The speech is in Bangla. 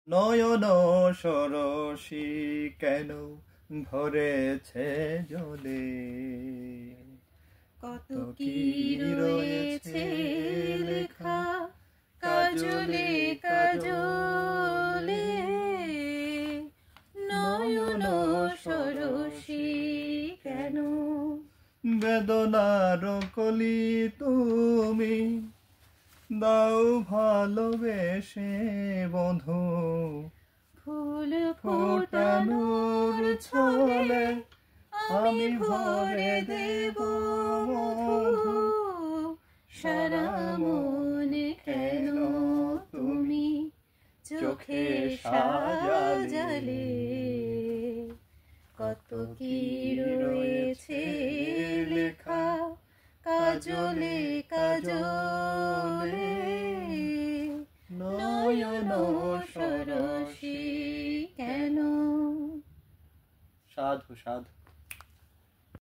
নয়ন সরসী কেন ভরেছে জলে, কত কি রয়েছে লেখা কাজলে কাজলে, নয়ন সরসী কেন। বেদনার কলি তুমি দাও ভালোবেসে বধূ, ফুল ফোটানোর ছলে আমি ভরে দেব মধু। সারা মনে কেন তুমি চোখে সাজালে, কত কি রয়েছে লেখা কাজলে কাজলে, নয়ন সরসী কেন। সাধু সাধু।